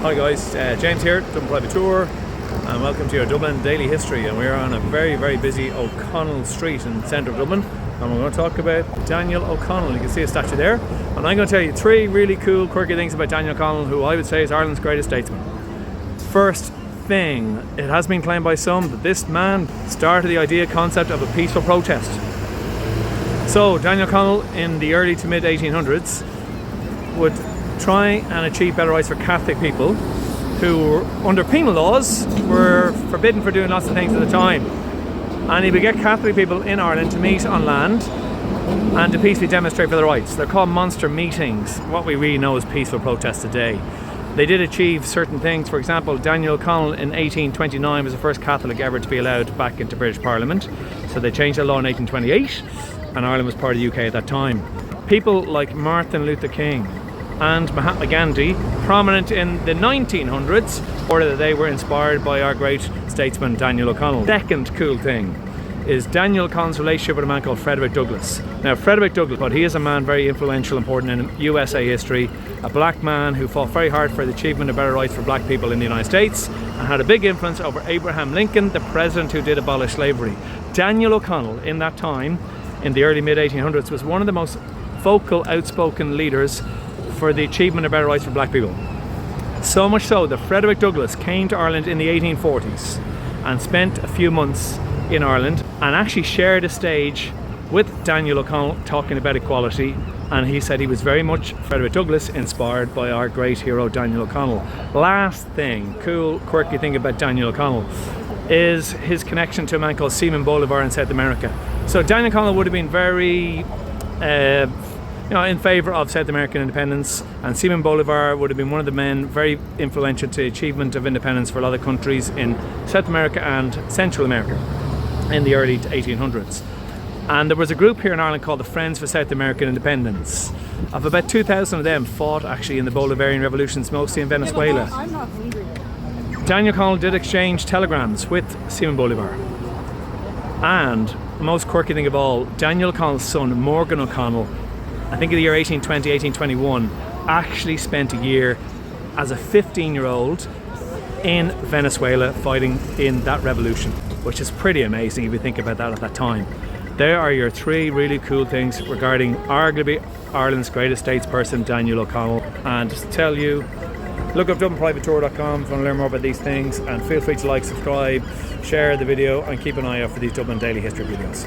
Hi guys, James here, Dublin Private Tour, and welcome to your Dublin Daily History. And we're on a very busy O'Connell Street in the centre of Dublin, and we're going to talk about Daniel O'Connell. You can see a statue there, and I'm going to tell you three really cool, quirky things about Daniel O'Connell, who I would say is Ireland's greatest statesman. First thing, it has been claimed by some that this man started the concept of a peaceful protest. So Daniel O'Connell in the early to mid 1800s would try and achieve better rights for Catholic people who, under penal laws, were forbidden for doing lots of things at the time. And he would get Catholic people in Ireland to meet on land and to peacefully demonstrate for their rights. They're called monster meetings, what we really know as peaceful protests today. They did achieve certain things. For example, Daniel O'Connell in 1829 was the first Catholic ever to be allowed back into British Parliament. So they changed the law in 1828, and Ireland was part of the UK at that time. People like Martin Luther King and Mahatma Gandhi, prominent in the 1900s, or that they were inspired by our great statesman Daniel O'Connell. Second cool thing is Daniel O'Connell's relationship with a man called Frederick Douglass. Now Frederick Douglass, but he is a man very influential, important in USA history, a black man who fought very hard for the achievement of better rights for black people in the United States and had a big influence over Abraham Lincoln, the president who did abolish slavery. Daniel O'Connell in that time, in the early mid 1800s, was one of the most vocal, outspoken leaders for the achievement of better rights for black people. So much so that Frederick Douglass came to Ireland in the 1840s and spent a few months in Ireland and actually shared a stage with Daniel O'Connell talking about equality, and he said he was very much, Frederick Douglass, inspired by our great hero Daniel O'Connell. Last thing, cool, quirky thing about Daniel O'Connell is his connection to a man called Simon Bolivar in South America. So Daniel O'Connell would have been very in favour of South American independence, and Simon Bolivar would have been one of the men very influential to the achievement of independence for a lot of countries in South America and Central America in the early 1800s. And there was a group here in Ireland called the Friends for South American Independence. Of about 2,000 of them fought actually in the Bolivarian revolutions, mostly in Venezuela. I'm not hungry. Daniel O'Connell did exchange telegrams with Simon Bolivar. And the most quirky thing of all, Daniel O'Connell's son Morgan O'Connell, I think in the year 1820, 1821, actually spent a year as a 15-year-old in Venezuela fighting in that revolution, which is pretty amazing if you think about that at that time. There are your three really cool things regarding arguably Ireland's greatest statesperson, Daniel O'Connell. And just to tell you, look up DublinPrivateTour.com if you want to learn more about these things, and feel free to like, subscribe, share the video, and keep an eye out for these Dublin Daily History videos.